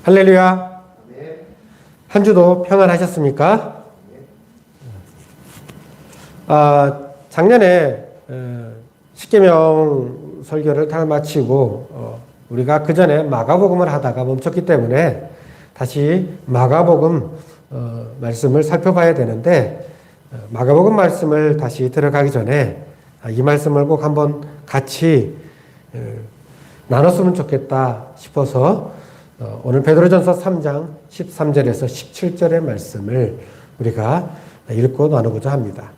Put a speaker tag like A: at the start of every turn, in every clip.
A: 할렐루야. 한 주도 평안하셨습니까? 작년에 십계명 설교를 다 마치고 우리가 그 전에 마가복음을 하다가 멈췄기 때문에 다시 마가복음 말씀을 살펴봐야 되는데, 마가복음 말씀을 다시 들어가기 전에 이 말씀을 꼭 한번 같이 나눴으면 좋겠다 싶어서 오늘 베드로전서 3장 13절에서 17절의 말씀을 우리가 읽고 나누고자 합니다.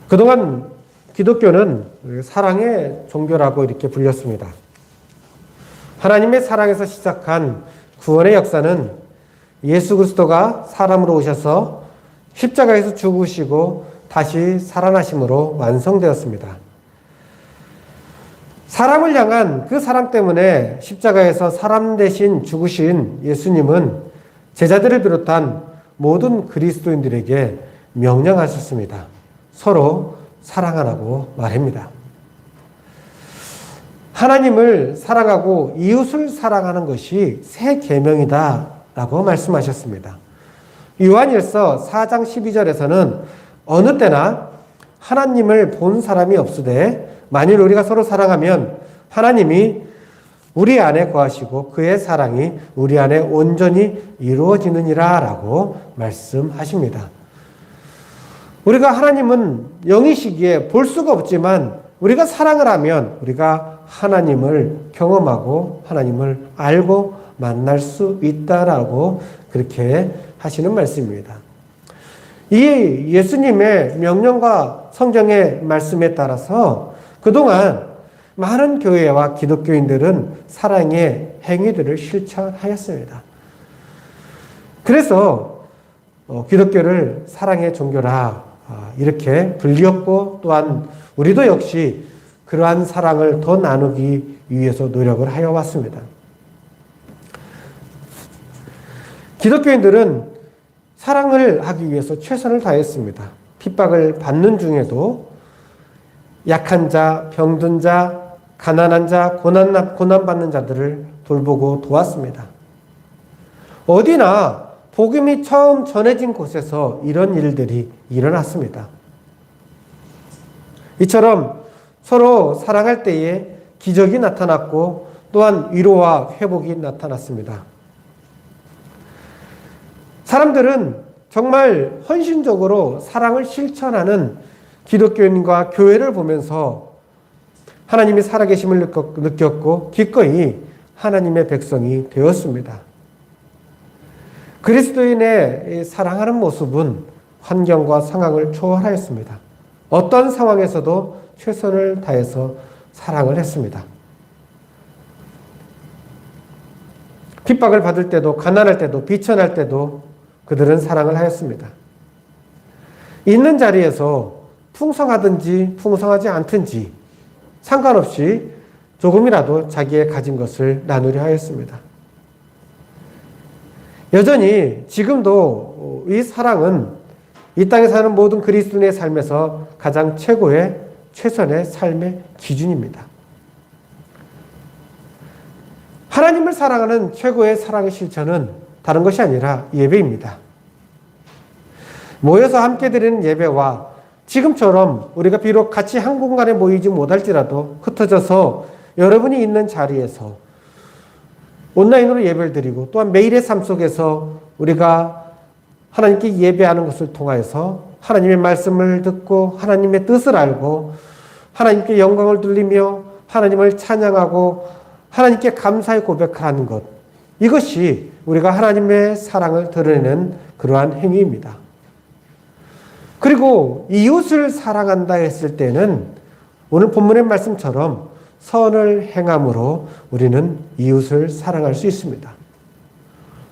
A: 그동안 기독교는 사랑의 종교라고 이렇게 불렸습니다. 하나님의 사랑에서 시작한 구원의 역사는 예수 그리스도가 사람으로 오셔서 십자가에서 죽으시고 다시 살아나심으로 완성되었습니다. 사람을 향한 그 사랑 때문에 십자가에서 사람 대신 죽으신 예수님은 제자들을 비롯한 모든 그리스도인들에게 명령하셨습니다. 서로 사랑하라고 말합니다. 하나님을 사랑하고 이웃을 사랑하는 것이 새 계명이다 라고 말씀하셨습니다. 요한일서 4장 12절에서는 어느 때나 하나님을 본 사람이 없으되 만일 우리가 서로 사랑하면 하나님이 우리 안에 거하시고 그의 사랑이 우리 안에 온전히 이루어지느니라 라고 말씀하십니다. 우리가 하나님은 영이시기에 볼 수가 없지만 우리가 사랑을 하면 우리가 하나님을 경험하고 하나님을 알고 만날 수 있다라고 그렇게 하시는 말씀입니다. 이 예수님의 명령과 성경의 말씀에 따라서 그동안 많은 교회와 기독교인들은 사랑의 행위들을 실천하였습니다. 그래서 기독교를 사랑의 종교라 이렇게 불리었고, 또한 우리도 역시 그러한 사랑을 더 나누기 위해서 노력을 하여 왔습니다. 기독교인들은 사랑을 하기 위해서 최선을 다했습니다. 핍박을 받는 중에도 약한 자, 병든 자, 가난한 자, 고난받는 자들을 돌보고 도왔습니다. 어디나 복음이 처음 전해진 곳에서 이런 일들이 일어났습니다. 이처럼 서로 사랑할 때에 기적이 나타났고, 또한 위로와 회복이 나타났습니다. 사람들은 정말 헌신적으로 사랑을 실천하는 기독교인과 교회를 보면서 하나님이 살아계심을 느꼈고 기꺼이 하나님의 백성이 되었습니다. 그리스도인의 사랑하는 모습은 환경과 상황을 초월하였습니다. 어떤 상황에서도 최선을 다해서 사랑을 했습니다. 핍박을 받을 때도, 가난할 때도, 비천할 때도 그들은 사랑을 하였습니다. 있는 자리에서 풍성하든지 풍성하지 않든지 상관없이 조금이라도 자기의 가진 것을 나누려 하였습니다. 여전히 지금도 이 사랑은 이 땅에 사는 모든 그리스도인의 삶에서 가장 최선의 삶의 기준입니다. 하나님을 사랑하는 최고의 사랑의 실천은 다른 것이 아니라 예배입니다. 모여서 함께 드리는 예배와 지금처럼 우리가 비록 같이 한 공간에 모이지 못할지라도 흩어져서 여러분이 있는 자리에서 온라인으로 예배를 드리고, 또한 매일의 삶 속에서 우리가 하나님께 예배하는 것을 통하여서 하나님의 말씀을 듣고 하나님의 뜻을 알고 하나님께 영광을 돌리며 하나님을 찬양하고 하나님께 감사의 고백하는 것, 이것이 우리가 하나님의 사랑을 드러내는 그러한 행위입니다. 그리고 이웃을 사랑한다 했을 때는 오늘 본문의 말씀처럼 선을 행함으로 우리는 이웃을 사랑할 수 있습니다.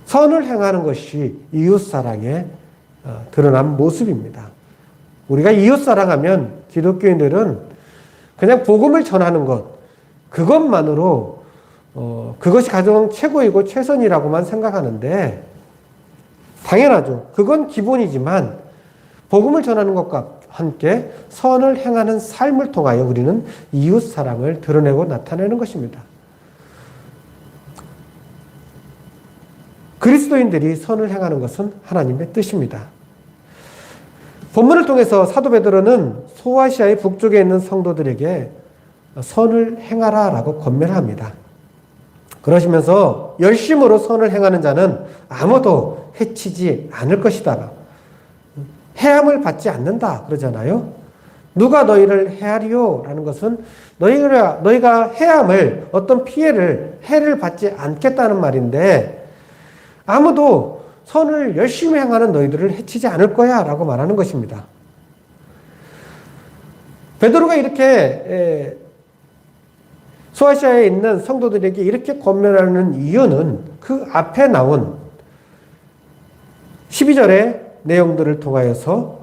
A: 선을 행하는 것이 이웃사랑의 드러난 모습입니다. 우리가 이웃사랑하면 기독교인들은 그냥 복음을 전하는 것, 그것만으로 그것이 가장 최고이고 최선이라고만 생각하는데, 당연하죠. 그건 기본이지만 복음을 전하는 것과 함께 선을 행하는 삶을 통하여 우리는 이웃 사랑을 드러내고 나타내는 것입니다. 그리스도인들이 선을 행하는 것은 하나님의 뜻입니다. 본문을 통해서 사도 베드로는 소아시아의 북쪽에 있는 성도들에게 선을 행하라라고 권면합니다. 그러시면서 열심으로 선을 행하는 자는 아무도 해치지 않을 것이다. 해함을 받지 않는다 그러잖아요. 누가 너희를 해하리요? 라는 것은 너희가 해함을, 어떤 피해를, 해를 받지 않겠다는 말인데, 아무도 선을 열심히 행하는 너희들을 해치지 않을 거야 라고 말하는 것입니다. 베드로가 이렇게 소아시아에 있는 성도들에게 이렇게 권면하는 이유는 그 앞에 나온 12절의 내용들을 통하여서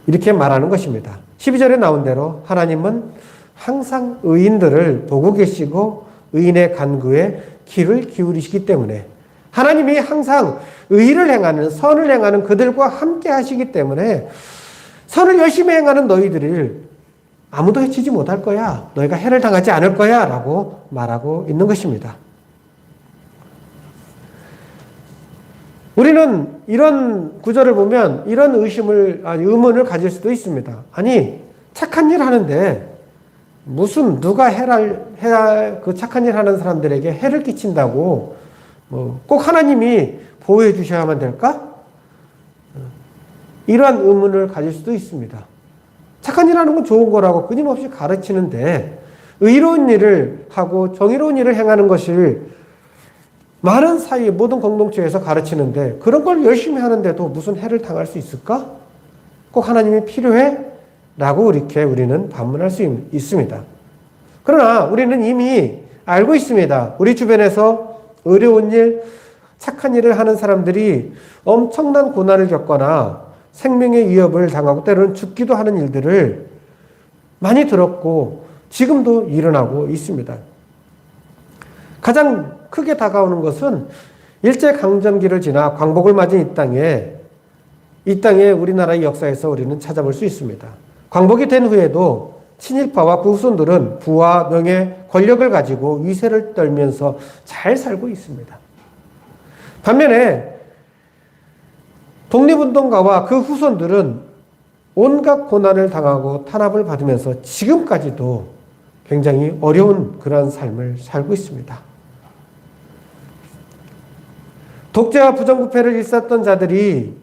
A: 이렇게 말하는 것입니다. 12절에 나온 대로 하나님은 항상 의인들을 보고 계시고 의인의 간구에 귀를 기울이시기 때문에, 하나님이 항상 의를 행하는, 선을 행하는 그들과 함께 하시기 때문에 선을 열심히 행하는 너희들을 아무도 해치지 못할 거야, 너희가 해를 당하지 않을 거야 라고 말하고 있는 것입니다. 우리는 이런 구절을 보면 이런 의문을 가질 수도 있습니다. 아니, 착한 일 하는데 무슨 누가 그 착한 일 하는 사람들에게 해를 끼친다고 꼭 하나님이 보호해 주셔야만 될까? 이러한 의문을 가질 수도 있습니다. 착한 일 하는 건 좋은 거라고 끊임없이 가르치는데, 의로운 일을 하고 정의로운 일을 행하는 것을 많은 사이, 모든 공동체에서 가르치는데 그런 걸 열심히 하는데도 무슨 해를 당할 수 있을까? 꼭 하나님이 필요해? 라고 이렇게 우리는 반문할 수 있습니다. 그러나 우리는 이미 알고 있습니다. 우리 주변에서 의로운 일, 착한 일을 하는 사람들이 엄청난 고난을 겪거나 생명의 위협을 당하고 때로는 죽기도 하는 일들을 많이 들었고 지금도 일어나고 있습니다. 가장 크게 다가오는 것은 일제강점기를 지나 광복을 맞은 이 땅에 우리나라의 역사에서 우리는 찾아볼 수 있습니다. 광복이 된 후에도 친일파와 그 후손들은 부와 명예, 권력을 가지고 위세를 떨면서 잘 살고 있습니다. 반면에 독립운동가와 그 후손들은 온갖 고난을 당하고 탄압을 받으면서 지금까지도 굉장히 어려운 그러한 삶을 살고 있습니다. 독재와 부정부패를 일삼던 자들이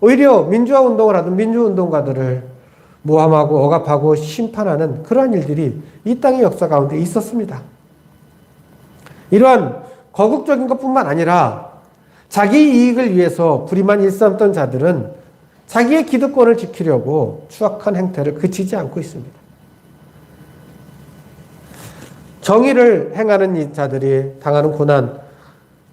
A: 오히려 민주화 운동을 하던 민주운동가들을 모함하고 억압하고 심판하는 그러한 일들이 이 땅의 역사 가운데 있었습니다. 이러한 거국적인 것뿐만 아니라 자기 이익을 위해서 불의만 일삼던 자들은 자기의 기득권을 지키려고 추악한 행태를 그치지 않고 있습니다. 정의를 행하는 이 자들이 당하는 고난,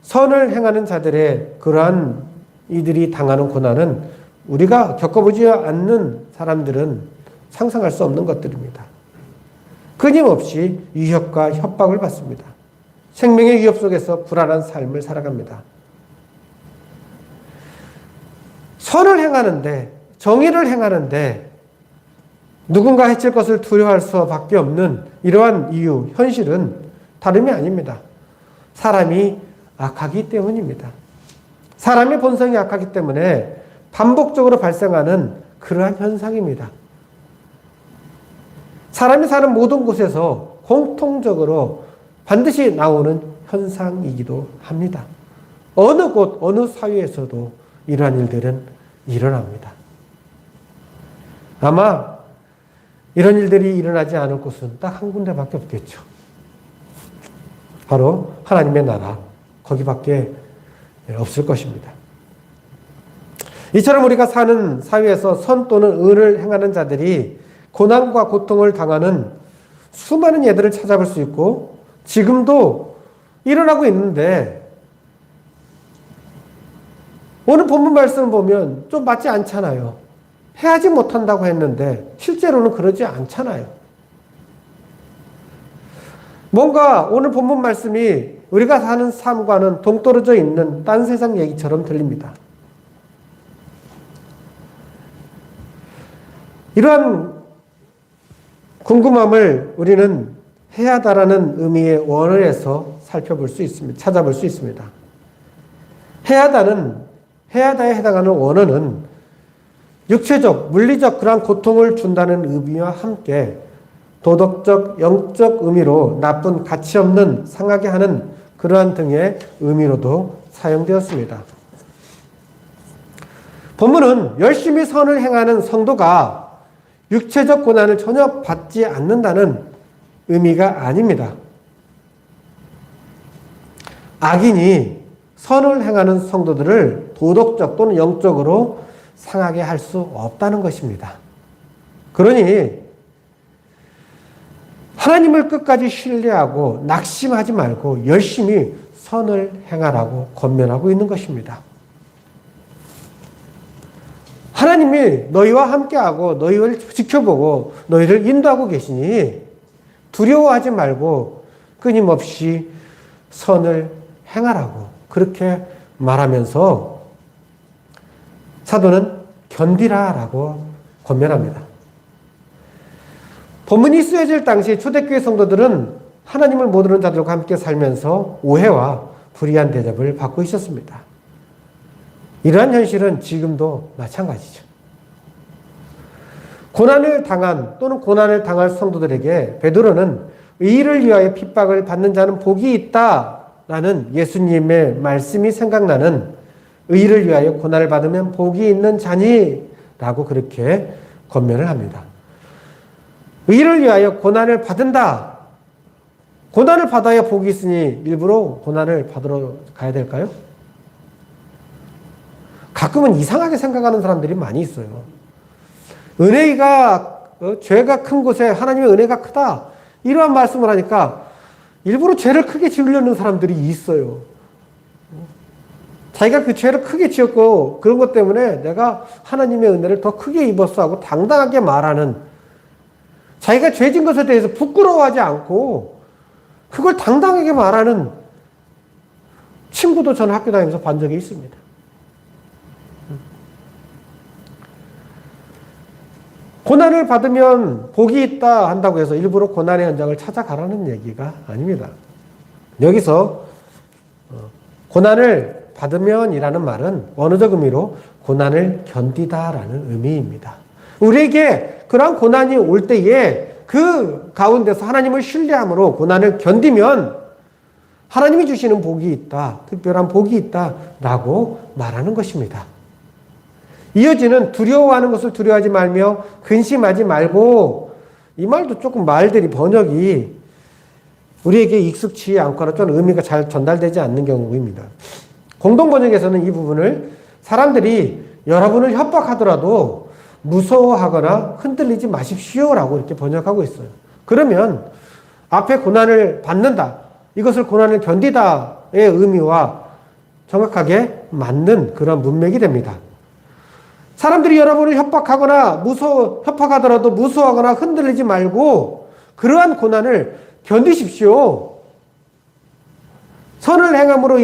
A: 선을 행하는 자들의 그러한 이들이 당하는 고난은 우리가 겪어보지 않는 사람들은 상상할 수 없는 것들입니다. 끊임없이 위협과 협박을 받습니다. 생명의 위협 속에서 불안한 삶을 살아갑니다. 선을 행하는데, 정의를 행하는데 누군가 해칠 것을 두려워할 수밖에 없는 이러한 이유, 현실은 다름이 아닙니다. 사람이 악하기 때문입니다. 사람의 본성이 악하기 때문에 반복적으로 발생하는 그러한 현상입니다. 사람이 사는 모든 곳에서 공통적으로 반드시 나오는 현상이기도 합니다. 어느 곳, 어느 사회에서도 이러한 일들은 일어납니다. 아마 이런 일들이 일어나지 않을 곳은 딱 한 군데밖에 없겠죠. 바로 하나님의 나라, 거기밖에 없을 것입니다. 이처럼 우리가 사는 사회에서 선 또는 의를 행하는 자들이 고난과 고통을 당하는 수많은 예들을 찾아볼 수 있고 지금도 일어나고 있는데, 오늘 본문 말씀을 보면 좀 맞지 않잖아요. 해하지 못한다고 했는데 실제로는 그러지 않잖아요. 뭔가 오늘 본문 말씀이 우리가 사는 삶과는 동떨어져 있는 딴 세상 얘기처럼 들립니다. 이러한 궁금함을 우리는 해야다라는 의미의 원어에서 살펴볼 수 있습니다. 찾아볼 수 있습니다. 해야다에 해당하는 원어는 육체적, 물리적 그러한 고통을 준다는 의미와 함께 도덕적, 영적 의미로 나쁜, 가치 없는, 상하게 하는 그러한 등의 의미로도 사용되었습니다. 본문은 열심히 선을 행하는 성도가 육체적 고난을 전혀 받지 않는다는 의미가 아닙니다. 악인이 선을 행하는 성도들을 도덕적 또는 영적으로 상하게 할 수 없다는 것입니다. 그러니 하나님을 끝까지 신뢰하고 낙심하지 말고 열심히 선을 행하라고 권면하고 있는 것입니다. 하나님이 너희와 함께하고 너희를 지켜보고 너희를 인도하고 계시니 두려워하지 말고 끊임없이 선을 행하라고 그렇게 말하면서 사도는 견디라라고 권면합니다. 본문이 쓰여질 당시 초대교회 성도들은 하나님을 모르는 자들과 함께 살면서 오해와 불의한 대접을 받고 있었습니다. 이러한 현실은 지금도 마찬가지죠. 고난을 당한 또는 고난을 당할 성도들에게 베드로는 의를 위하여 핍박을 받는 자는 복이 있다라는 예수님의 말씀이 생각나는 의를 위하여 고난을 받으면 복이 있는 자니라고 그렇게 권면을 합니다. 의를 위하여 고난을 받은다. 고난을 받아야 복이 있으니 일부러 고난을 받으러 가야 될까요? 가끔은 이상하게 생각하는 사람들이 많이 있어요. 죄가 큰 곳에 하나님의 은혜가 크다. 이러한 말씀을 하니까 일부러 죄를 크게 지으려는 사람들이 있어요. 자기가 그 죄를 크게 지었고 그런 것 때문에 내가 하나님의 은혜를 더 크게 입었어 하고 당당하게 말하는, 자기가 죄진 것에 대해서 부끄러워하지 않고 그걸 당당하게 말하는 친구도 저는 학교 다니면서 본 적이 있습니다. 고난을 받으면 복이 있다 한다고 해서 일부러 고난의 현장을 찾아가라는 얘기가 아닙니다. 여기서 고난을 받으면 이라는 말은 원어적 의미로 고난을 견디다라는 의미입니다. 우리에게 그러한 고난이 올 때에 그 가운데서 하나님을 신뢰함으로 고난을 견디면 하나님이 주시는 복이 있다, 특별한 복이 있다라고 말하는 것입니다. 이어지는 두려워하는 것을 두려워하지 말며 근심하지 말고, 이 말도 조금 말들이 번역이 우리에게 익숙치 않거나 좀 의미가 잘 전달되지 않는 경우입니다. 공동 번역에서는 이 부분을 사람들이 여러분을 협박하더라도 무서워하거나 흔들리지 마십시오라고 이렇게 번역하고 있어요. 그러면 앞에 고난을 받는다, 이것을 고난을 견디다의 의미와 정확하게 맞는 그런 문맥이 됩니다. 사람들이 여러분을 협박하더라도 무서워하거나 흔들리지 말고 그러한 고난을 견디십시오. 선을 행함으로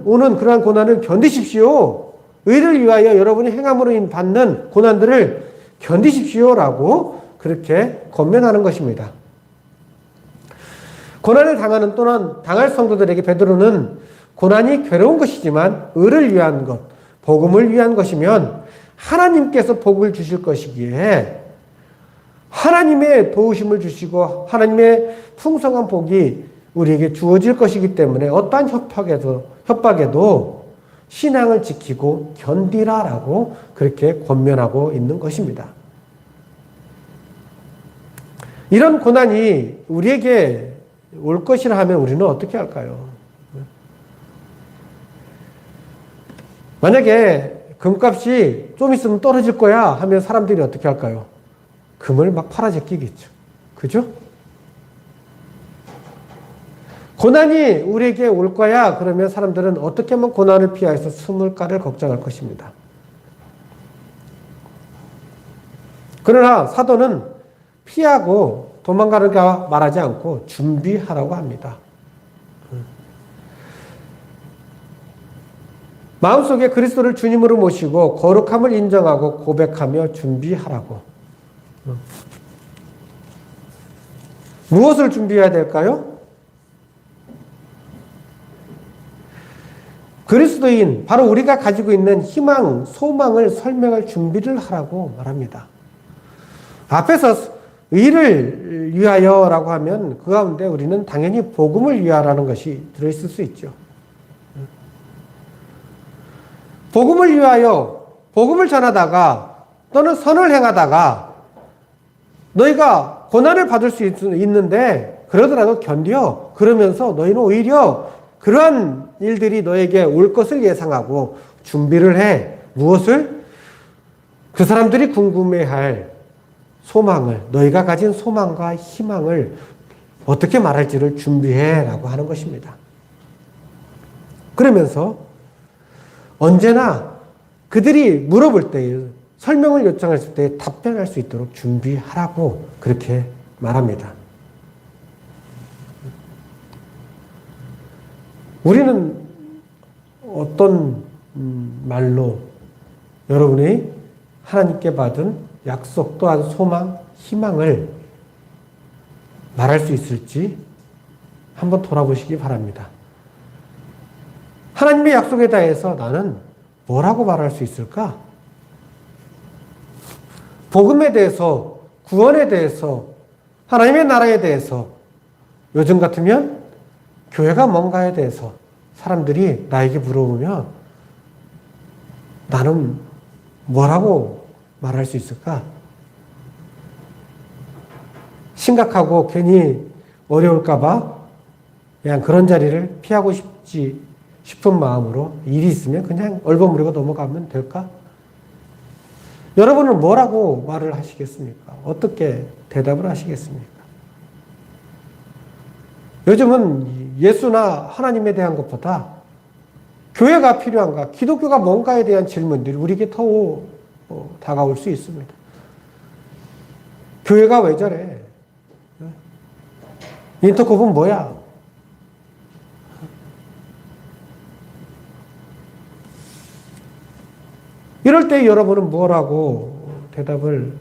A: 오는 그러한 고난을 견디십시오. 의를 위하여 여러분이 행함으로 받는 고난들을 견디십시오라고 그렇게 권면하는 것입니다. 고난을 당하는 또는 당할 성도들에게 베드로는 고난이 괴로운 것이지만 의를 위한 것, 복음을 위한 것이면 하나님께서 복을 주실 것이기에 하나님의 도우심을 주시고 하나님의 풍성한 복이 우리에게 주어질 것이기 때문에 어떠한 협박에도 신앙을 지키고 견디라라고 그렇게 권면하고 있는 것입니다. 이런 고난이 우리에게 올 것이라 하면 우리는 어떻게 할까요? 만약에 금값이 좀 있으면 떨어질 거야 하면 사람들이 어떻게 할까요? 금을 막 팔아 제끼겠죠. 그죠? 고난이 우리에게 올 거야 그러면 사람들은 어떻게 하면 고난을 피해서 숨을까를 걱정할 것입니다. 그러나 사도는 피하고 도망가는가 말하지 않고 준비하라고 합니다. 마음속에 그리스도를 주님으로 모시고 거룩함을 인정하고 고백하며 준비하라고. 무엇을 준비해야 될까요? 그리스도인, 바로 우리가 가지고 있는 희망, 소망을 설명할 준비를 하라고 말합니다. 앞에서 의를 위하여라고 하면 그 가운데 우리는 당연히 복음을 위하라는 것이 들어있을 수 있죠. 복음을 위하여, 복음을 전하다가 또는 선을 행하다가 너희가 고난을 받을 수 있는데 그러더라도 견뎌. 그러면서 너희는 오히려 그러한 일들이 너에게 올 것을 예상하고 준비를 해. 무엇을? 그 사람들이 궁금해할 소망을, 너희가 가진 소망과 희망을 어떻게 말할지를 준비해라고 하는 것입니다. 그러면서 언제나 그들이 물어볼 때, 설명을 요청했을 때 답변할 수 있도록 준비하라고 그렇게 말합니다. 우리는 어떤 말로 여러분이 하나님께 받은 약속 또한 소망, 희망을 말할 수 있을지 한번 돌아보시기 바랍니다. 하나님의 약속에 대해서 나는 뭐라고 말할 수 있을까? 복음에 대해서, 구원에 대해서, 하나님의 나라에 대해서, 요즘 같으면 교회가 뭔가에 대해서 사람들이 나에게 물어보면 나는 뭐라고 말할 수 있을까? 심각하고 괜히 어려울까봐 그냥 그런 자리를 피하고 싶은 마음으로 일이 있으면 그냥 얼버무리고 넘어가면 될까? 여러분은 뭐라고 말을 하시겠습니까? 어떻게 대답을 하시겠습니까? 요즘은 예수나 하나님에 대한 것보다 교회가 필요한가, 기독교가 뭔가에 대한 질문들이 우리에게 더 다가올 수 있습니다. 교회가 왜 저래? 인터콥은 뭐야? 이럴 때 여러분은 뭐라고 대답을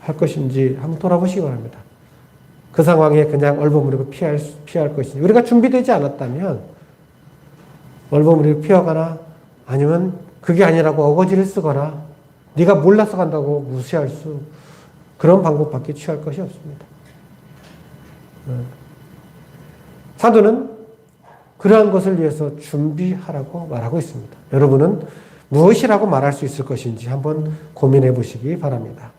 A: 할 것인지 한번 돌아보시기 바랍니다. 그 상황에 그냥 얼버무리고 피할 것인지. 우리가 준비되지 않았다면 얼버무리고 피하거나 아니면 그게 아니라고 어거지를 쓰거나 네가 몰라서 간다고 무시할 그런 방법밖에 취할 것이 없습니다. 사도는 그러한 것을 위해서 준비하라고 말하고 있습니다. 여러분은 무엇이라고 말할 수 있을 것인지 한번 고민해 보시기 바랍니다.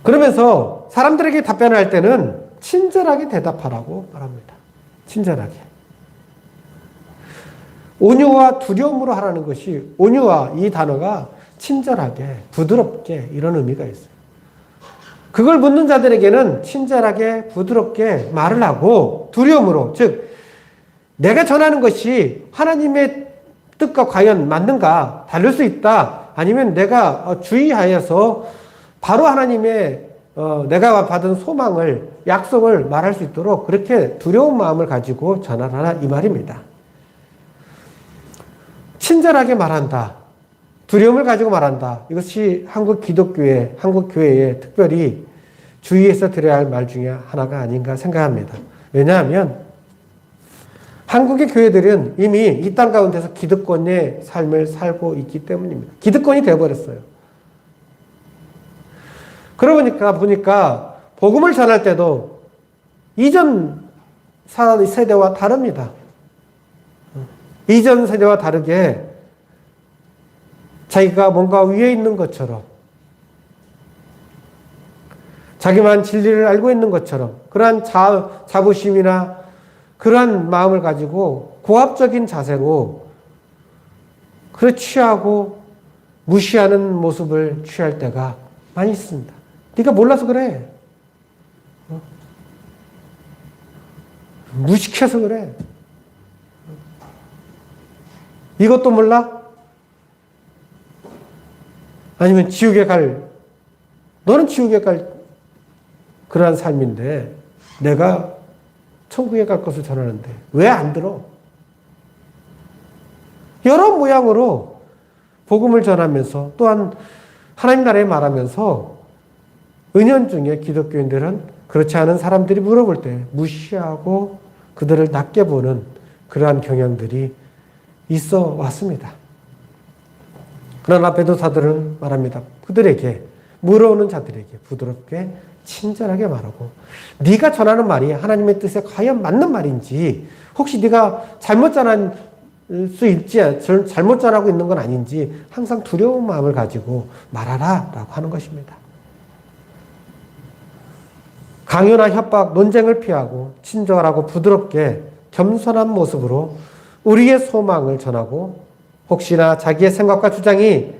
A: 그러면서 사람들에게 답변을 할 때는 친절하게 대답하라고 말합니다. 친절하게. 온유와 두려움으로 하라는 것이, 온유와 이 단어가 친절하게, 부드럽게 이런 의미가 있어요. 그걸 묻는 자들에게는 친절하게, 부드럽게 말을 하고 두려움으로, 즉 내가 전하는 것이 하나님의 뜻과 과연 맞는가? 다를 수 있다. 아니면 내가 주의하여서 바로 하나님의 내가 받은 소망을, 약속을 말할 수 있도록 그렇게 두려운 마음을 가지고 전하라 이 말입니다. 친절하게 말한다. 두려움을 가지고 말한다. 이것이 한국 기독교회, 한국 교회에 특별히 주의해서 드려야 할 말 중에 하나가 아닌가 생각합니다. 왜냐하면 한국의 교회들은 이미 이 땅 가운데서 기득권의 삶을 살고 있기 때문입니다. 기득권이 되어버렸어요. 그러고 보니까 복음을 전할 때도 이전 세대와 다릅니다. 이전 세대와 다르게 자기가 뭔가 위에 있는 것처럼, 자기만 진리를 알고 있는 것처럼 그러한 자부심이나 그러한 마음을 가지고 고압적인 자세로 취하고 무시하는 모습을 취할 때가 많이 있습니다. 네가 몰라서 그래. 무식해서 그래. 이것도 몰라? 아니면 너는 지옥에 갈 그러한 삶인데 내가 천국에 갈 것을 전하는데 왜 안 들어? 여러 모양으로 복음을 전하면서 또한 하나님 나라에 말하면서 은연중에 기독교인들은 그렇지 않은 사람들이 물어볼 때 무시하고 그들을 낮게 보는 그러한 경향들이 있어 왔습니다. 그러나 베드로사들은 말합니다. 그들에게 물어오는 자들에게 부드럽게 친절하게 말하고 네가 전하는 말이 하나님의 뜻에 과연 맞는 말인지 혹시 네가 잘못 전한 수 있지 잘못 전하고 있는 건 아닌지 항상 두려운 마음을 가지고 말하라 라고 하는 것입니다. 강요나 협박, 논쟁을 피하고 친절하고 부드럽게 겸손한 모습으로 우리의 소망을 전하고 혹시나 자기의 생각과 주장이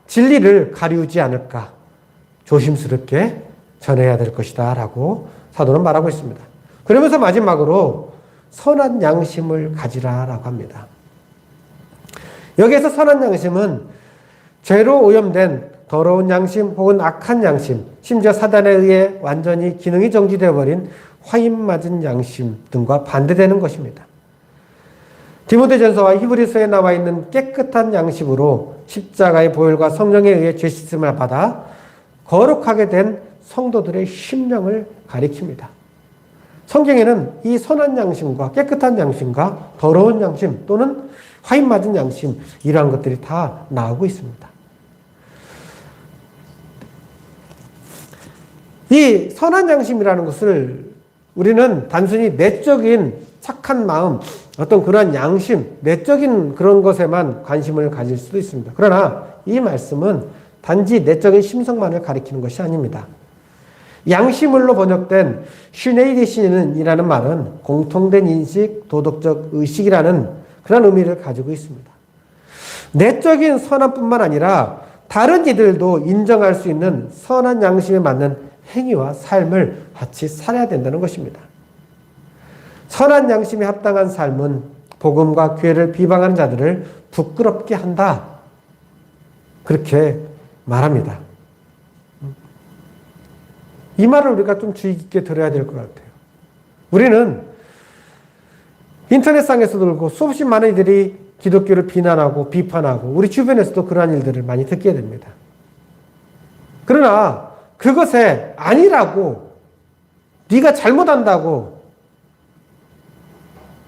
A: 진리를 가리우지 않을까 조심스럽게 전해야 될 것이다 라고 사도는 말하고 있습니다. 그러면서 마지막으로 선한 양심을 가지라 라고 합니다. 여기에서 선한 양심은 죄로 오염된 더러운 양심 혹은 악한 양심, 심지어 사단에 의해 완전히 기능이 정지되어 버린 화인 맞은 양심 등과 반대되는 것입니다. 디모데전서와 히브리서에 나와 있는 깨끗한 양심으로 십자가의 보혈과 성령에 의해 죄 씻음을 받아 거룩하게 된 성도들의 심령을 가리킵니다. 성경에는 이 선한 양심과 깨끗한 양심과 더러운 양심 또는 화인 맞은 양심 이러한 것들이 다 나오고 있습니다. 이 선한 양심이라는 것을 우리는 단순히 내적인 착한 마음, 어떤 그런 양심, 내적인 그런 것에만 관심을 가질 수도 있습니다. 그러나 이 말씀은 단지 내적인 심성만을 가리키는 것이 아닙니다. 양심을로 번역된 슈네이디신이라는 말은 공통된 인식, 도덕적 의식이라는 그런 의미를 가지고 있습니다. 내적인 선함뿐만 아니라 다른 이들도 인정할 수 있는 선한 양심에 맞는 행위와 삶을 같이 살아야 된다는 것입니다. 선한 양심에 합당한 삶은 복음과 교회를 비방하는 자들을 부끄럽게 한다. 그렇게 말합니다. 이 말을 우리가 좀 주의 깊게 들어야 될 것 같아요. 우리는 인터넷상에서 들고 수없이 많은 이들이 기독교를 비난하고 비판하고 우리 주변에서도 그러한 일들을 많이 듣게 됩니다. 그러나 그것에 아니라고 네가 잘못한다고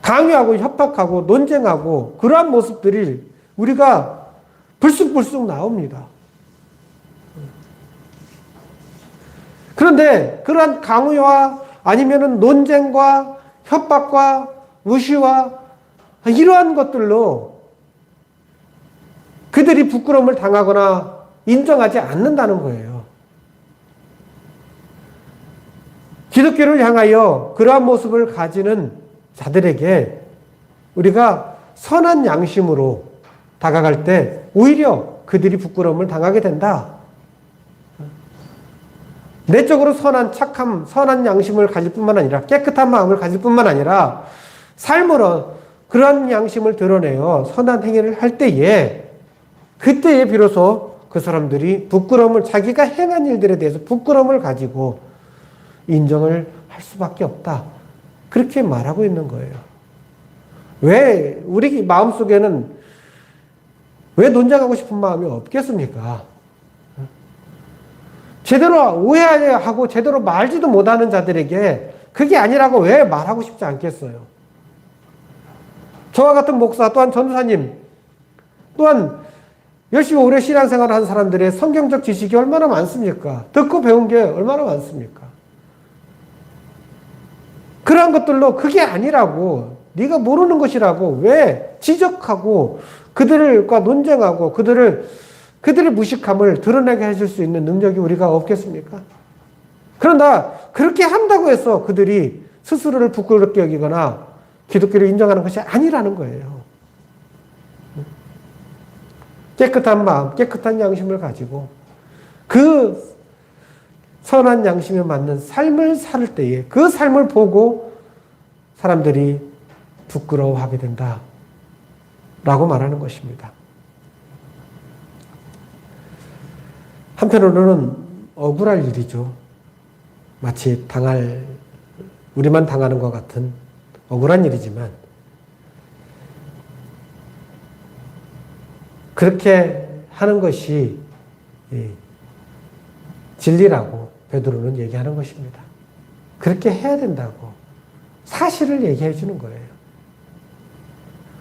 A: 강요하고 협박하고 논쟁하고 그러한 모습들이 우리가 불쑥불쑥 나옵니다. 그런데 그러한 강요와 아니면은 논쟁과 협박과 무시와 이러한 것들로 그들이 부끄러움을 당하거나 인정하지 않는다는 거예요. 기독교를 향하여 그러한 모습을 가지는 자들에게 우리가 선한 양심으로 다가갈 때 오히려 그들이 부끄러움을 당하게 된다. 내적으로 선한 착함, 선한 양심을 가질 뿐만 아니라 깨끗한 마음을 가질 뿐만 아니라 삶으로 그러한 양심을 드러내어 선한 행위를 할 때에 그때에 비로소 그 사람들이 부끄러움을 자기가 행한 일들에 대해서 부끄러움을 가지고 인정을 할 수밖에 없다. 그렇게 말하고 있는 거예요. 왜 우리 마음속에는 왜 논쟁하고 싶은 마음이 없겠습니까? 제대로 오해하고 제대로 말지도 못하는 자들에게 그게 아니라고 왜 말하고 싶지 않겠어요? 저와 같은 목사 또한 전도사님 또한 열심히 오래 신앙생활을 한 사람들의 성경적 지식이 얼마나 많습니까? 듣고 배운 게 얼마나 많습니까? 그러한 것들로 그게 아니라고 네가 모르는 것이라고 왜 지적하고 그들과 논쟁하고 그들의 무식함을 드러내게 해줄 수 있는 능력이 우리가 없겠습니까? 그러나 그렇게 한다고 해서 그들이 스스로를 부끄럽게 여기거나 기독교를 인정하는 것이 아니라는 거예요. 깨끗한 마음, 깨끗한 양심을 가지고 그 선한 양심에 맞는 삶을 살 때에 그 삶을 보고 사람들이 부끄러워하게 된다. 라고 말하는 것입니다. 한편으로는 억울할 일이죠. 마치 우리만 당하는 것 같은 억울한 일이지만 그렇게 하는 것이 진리라고 베드로는 얘기하는 것입니다. 그렇게 해야 된다고 사실을 얘기해 주는 거예요.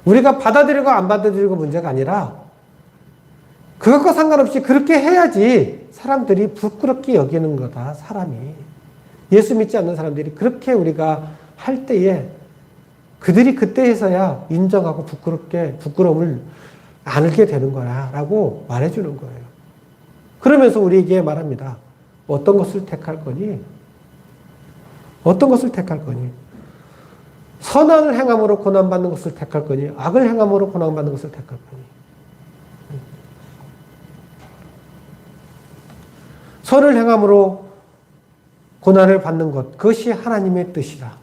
A: 우리가 받아들이고 안 받아들이고 문제가 아니라 그것과 상관없이 그렇게 해야지 사람들이 부끄럽게 여기는 거다. 사람이. 예수 믿지 않는 사람들이 그렇게 우리가 할 때에 그들이 그때에서야 인정하고 부끄러움을 안게 되는 거야 라고 말해주는 거예요. 그러면서 우리에게 말합니다. 어떤 것을 택할 거니? 어떤 것을 택할 거니? 선을 행함으로 고난받는 것을 택할 거니? 악을 행함으로 고난받는 것을 택할 거니? 선을 행함으로 고난을 받는 것, 그것이 하나님의 뜻이다.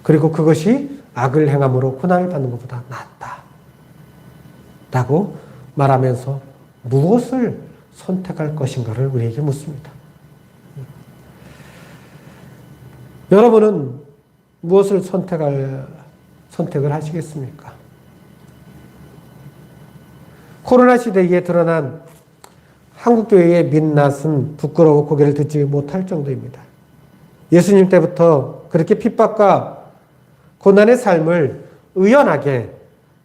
A: 그리고 그것이 악을 행함으로 고난을 받는 것보다 낫다. 라고 말하면서 무엇을 선택할 것인가를 우리에게 묻습니다. 여러분은 무엇을 선택을 하시겠습니까? 코로나 시대에 드러난 한국교회의 민낯은 부끄러워 고개를 듣지 못할 정도입니다. 예수님 때부터 그렇게 핍박과 고난의 삶을 의연하게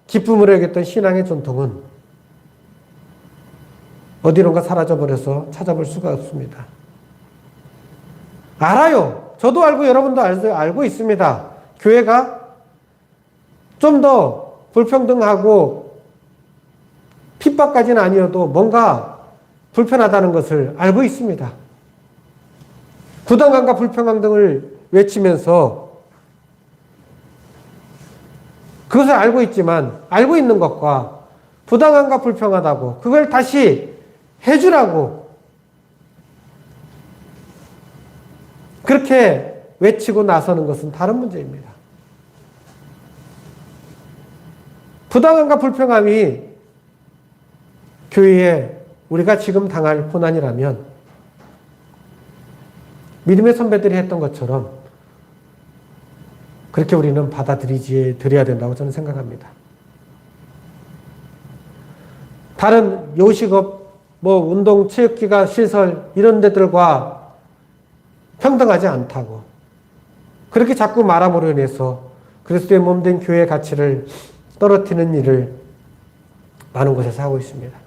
A: 기쁨으로 여겼던 신앙의 전통은 어디론가 사라져버려서 찾아볼 수가 없습니다. 알아요. 저도 알고 여러분도 알고 있습니다. 교회가 좀 더 불평등하고 핍박까지는 아니어도 뭔가 불편하다는 것을 알고 있습니다. 부당함과 불평등 등을 외치면서 그것을 알고 있지만 알고 있는 것과 부당함과 불평하다고 그걸 다시 해주라고 그렇게 외치고 나서는 것은 다른 문제입니다. 부당함과 불평함이 교회에 우리가 지금 당할 고난이라면 믿음의 선배들이 했던 것처럼 그렇게 우리는 받아들여야 된다고 저는 생각합니다. 다른 요식업, 운동, 체육기관, 시설 이런 데들과 평등하지 않다고 그렇게 자꾸 말함으로 인해서 그리스도의 몸된 교회의 가치를 떨어뜨리는 일을 많은 곳에서 하고 있습니다.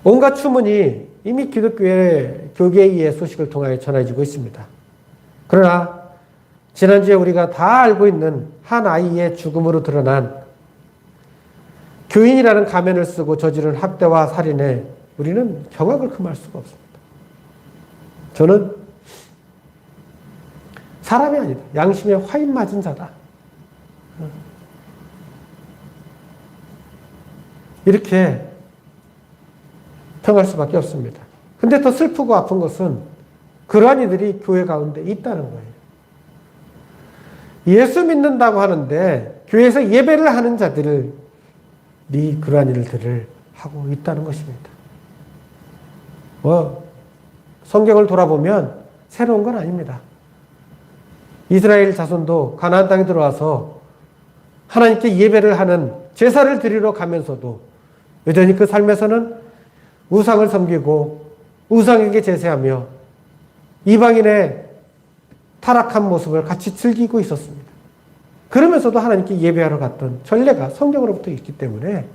A: 온갖 추문이 이미 기독교의 교계의 소식을 통하여 전해지고 있습니다. 그러나 지난주에 우리가 다 알고 있는 한 아이의 죽음으로 드러난 교인이라는 가면을 쓰고 저지른 학대와 살인에 우리는 경악을 금할 수가 없습니다. 저는 사람이 아니다. 양심에 화인 맞은 자다. 이렇게 평할 수밖에 없습니다. 근데 더 슬프고 아픈 것은 그러한 이들이 교회 가운데 있다는 거예요. 예수 믿는다고 하는데 교회에서 예배를 하는 자들이 그러한 일들을 하고 있다는 것입니다. 성경을 돌아보면 새로운 건 아닙니다. 이스라엘 자손도 가나안 땅에 들어와서 하나님께 예배를 하는 제사를 드리러 가면서도 여전히 그 삶에서는 우상을 섬기고 우상에게 제사하며 이방인의 타락한 모습을 같이 즐기고 있었습니다. 그러면서도 하나님께 예배하러 갔던 전례가 성경으로부터 있기 때문에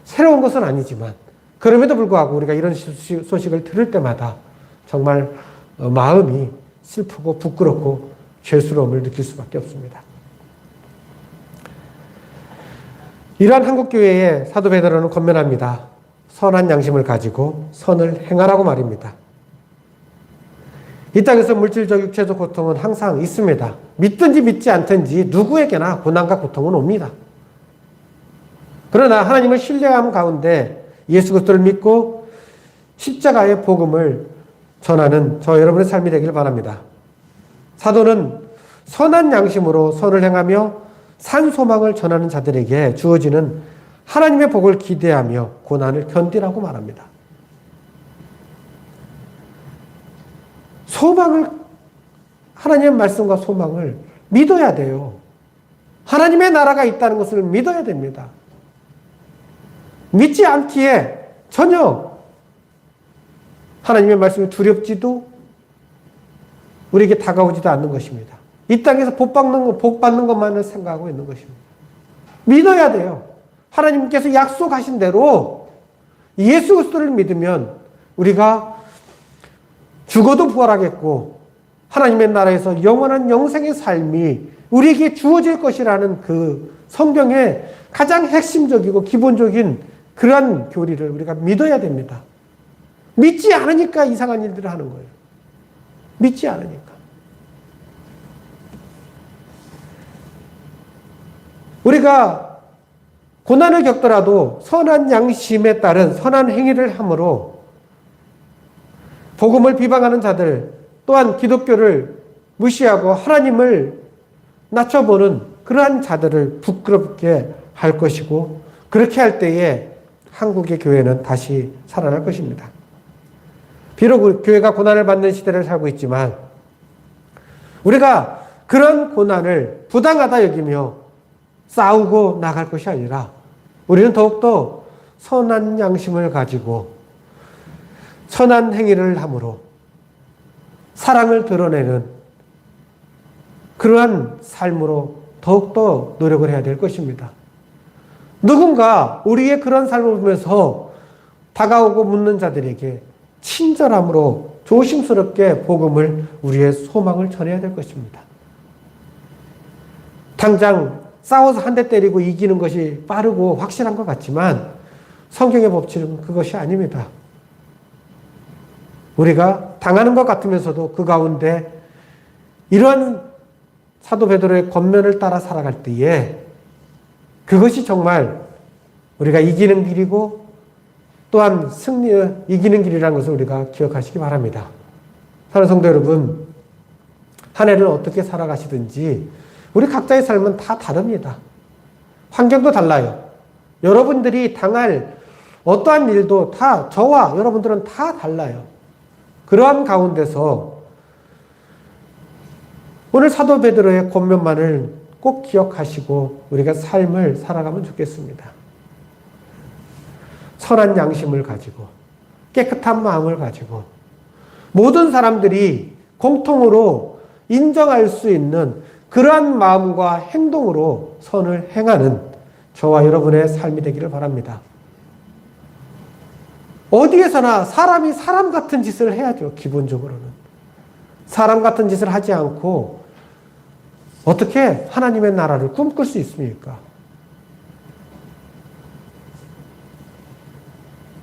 A: 새로운 것은 아니지만 그럼에도 불구하고 우리가 이런 소식을 들을 때마다 정말 마음이 슬프고 부끄럽고 죄스러움을 느낄 수밖에 없습니다. 이러한 한국교회에 사도 베드로는 권면합니다. 선한 양심을 가지고 선을 행하라고 말입니다. 이 땅에서 물질적, 육체적 고통은 항상 있습니다. 믿든지 믿지 않든지 누구에게나 고난과 고통은 옵니다. 그러나 하나님을 신뢰함 가운데 예수 그리스도를 믿고 십자가의 복음을 전하는 저 여러분의 삶이 되길 바랍니다. 사도는 선한 양심으로 선을 행하며 산 소망을 전하는 자들에게 주어지는 하나님의 복을 기대하며 고난을 견디라고 말합니다. 소망을, 하나님의 말씀과 소망을 믿어야 돼요. 하나님의 나라가 있다는 것을 믿어야 됩니다. 믿지 않기에 전혀 하나님의 말씀이 두렵지도 우리에게 다가오지도 않는 것입니다. 이 땅에서 복 받는 것만을 생각하고 있는 것입니다. 믿어야 돼요. 하나님께서 약속하신 대로 예수 그리스도를 믿으면 우리가 죽어도 부활하겠고 하나님의 나라에서 영원한 영생의 삶이 우리에게 주어질 것이라는 그 성경의 가장 핵심적이고 기본적인 그러한 교리를 우리가 믿어야 됩니다. 믿지 않으니까 이상한 일들을 하는 거예요. 믿지 않으니까. 우리가 고난을 겪더라도 선한 양심에 따른 선한 행위를 함으로 복음을 비방하는 자들 또한 기독교를 무시하고 하나님을 낮춰보는 그러한 자들을 부끄럽게 할 것이고 그렇게 할 때에 한국의 교회는 다시 살아날 것입니다. 비록 교회가 고난을 받는 시대를 살고 있지만 우리가 그런 고난을 부당하다 여기며 싸우고 나갈 것이 아니라 우리는 더욱더 선한 양심을 가지고 선한 행위를 함으로 사랑을 드러내는 그러한 삶으로 더욱더 노력을 해야 될 것입니다. 누군가 우리의 그런 삶을 보면서 다가오고 묻는 자들에게 친절함으로 조심스럽게 복음을 우리의 소망을 전해야 될 것입니다. 당장 싸워서 한 대 때리고 이기는 것이 빠르고 확실한 것 같지만 성경의 법칙은 그것이 아닙니다. 우리가 당하는 것 같으면서도 그 가운데 이러한 사도 베드로의 권면을 따라 살아갈 때에 그것이 정말 우리가 이기는 길이고 또한 이기는 길이라는 것을 우리가 기억하시기 바랍니다. 사랑하는 성도 여러분, 한 해를 어떻게 살아가시든지 우리 각자의 삶은 다 다릅니다. 환경도 달라요. 여러분들이 당할 어떠한 일도 다 저와 여러분들은 다 달라요. 그러한 가운데서 오늘 사도 베드로의 권면만을 꼭 기억하시고 우리가 삶을 살아가면 좋겠습니다. 선한 양심을 가지고 깨끗한 마음을 가지고 모든 사람들이 공통으로 인정할 수 있는 그러한 마음과 행동으로 선을 행하는 저와 여러분의 삶이 되기를 바랍니다. 어디에서나 사람이 사람 같은 짓을 해야죠. 기본적으로는. 사람 같은 짓을 하지 않고 어떻게 하나님의 나라를 꿈꿀 수 있습니까?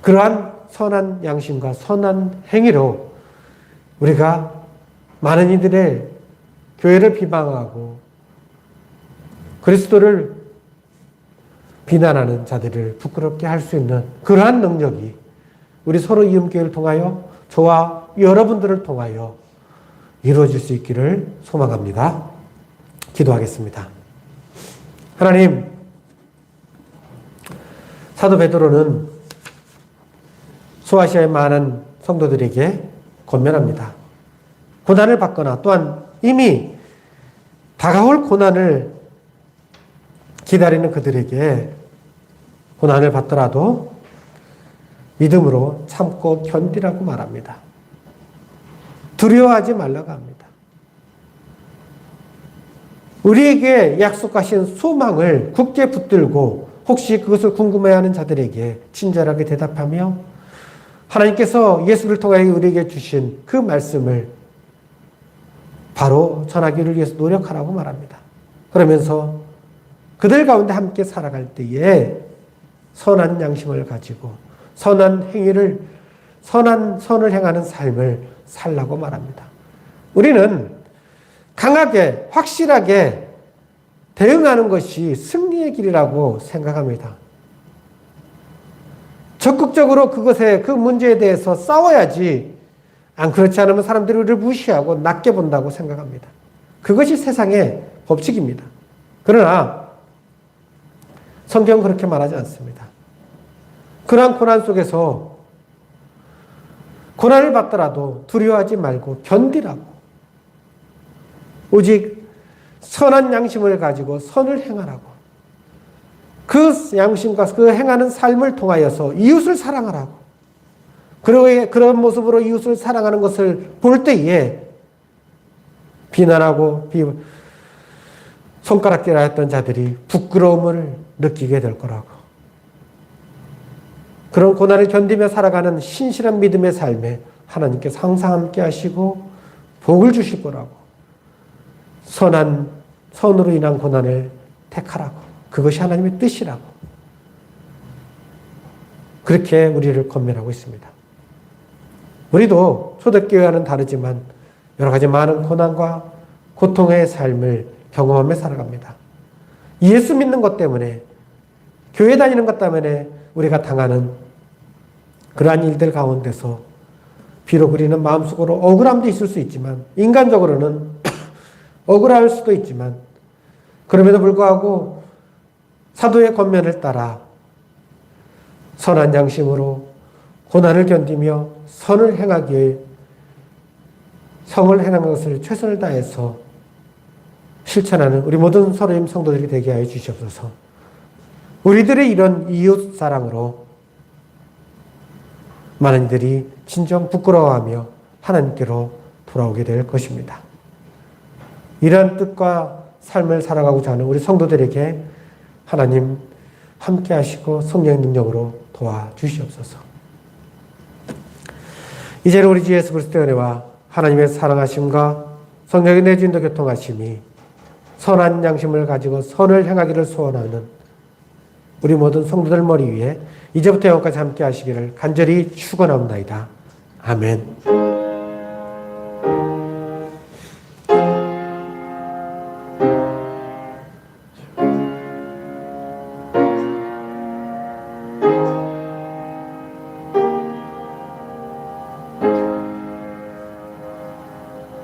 A: 그러한 선한 양심과 선한 행위로 우리가 많은 이들의 교회를 비방하고 그리스도를 비난하는 자들을 부끄럽게 할 수 있는 그러한 능력이 우리 서로 이음교회를 통하여 저와 여러분들을 통하여 이루어질 수 있기를 소망합니다. 기도하겠습니다. 하나님, 사도 베드로는 소아시아의 많은 성도들에게 권면합니다. 고난을 받거나 또한 이미 다가올 고난을 기다리는 그들에게 고난을 받더라도 믿음으로 참고 견디라고 말합니다. 두려워하지 말라고 합니다. 우리에게 약속하신 소망을 굳게 붙들고 혹시 그것을 궁금해하는 자들에게 친절하게 대답하며 하나님께서 예수를 통하여 우리에게 주신 그 말씀을 바로 전하기를 위해서 노력하라고 말합니다. 그러면서 그들 가운데 함께 살아갈 때에 선한 양심을 가지고 선한 행위를 선을 행하는 삶을 살라고 말합니다. 우리는 강하게 확실하게 대응하는 것이 승리의 길이라고 생각합니다. 적극적으로 그 문제에 대해서 싸워야지 안 그렇지 않으면 사람들이 우리를 무시하고 낮게 본다고 생각합니다. 그것이 세상의 법칙입니다. 그러나 성경은 그렇게 말하지 않습니다. 그러한 고난 속에서 고난을 받더라도 두려워하지 말고 견디라고. 오직 선한 양심을 가지고 선을 행하라고. 그 양심과 그 행하는 삶을 통하여서 이웃을 사랑하라고. 그리고 그런 모습으로 이웃을 사랑하는 것을 볼 때에 비난하고 손가락질하였던 자들이 부끄러움을 느끼게 될 거라고. 그런 고난을 견디며 살아가는 신실한 믿음의 삶에 하나님께서 항상 함께 하시고 복을 주실 거라고. 선으로 인한 고난을 택하라고. 그것이 하나님의 뜻이라고. 그렇게 우리를 권면하고 있습니다. 우리도 초대교회와는 다르지만 여러 가지 많은 고난과 고통의 삶을 경험하며 살아갑니다. 예수 믿는 것 때문에, 교회 다니는 것 때문에 우리가 당하는 그러한 일들 가운데서 비록 우리는 마음속으로 억울함도 있을 수 있지만, 인간적으로는 억울할 수도 있지만, 그럼에도 불구하고 사도의 권면을 따라 선한 양심으로 고난을 견디며 선을 행하기에 성을 행하는 것을 최선을 다해서 실천하는 우리 모든 서로임 성도들이 되게 하여 주시옵소서. 우리들의 이런 이웃 사랑으로 많은 이들이 진정 부끄러워하며 하나님께로 돌아오게 될 것입니다. 이러한 뜻과 삶을 살아가고자 하는 우리 성도들에게 하나님 함께 하시고 성령의 능력으로 도와주시옵소서. 이제는 우리 주 예수 그리스도의 은혜와 하나님의 사랑하심과 성령의 내주인도 교통하심이 선한 양심을 가지고 선을 행하기를 소원하는 우리 모든 성도들 머리 위에 이제부터 영원까지 함께 하시기를 간절히 축원하옵나이다. 아멘.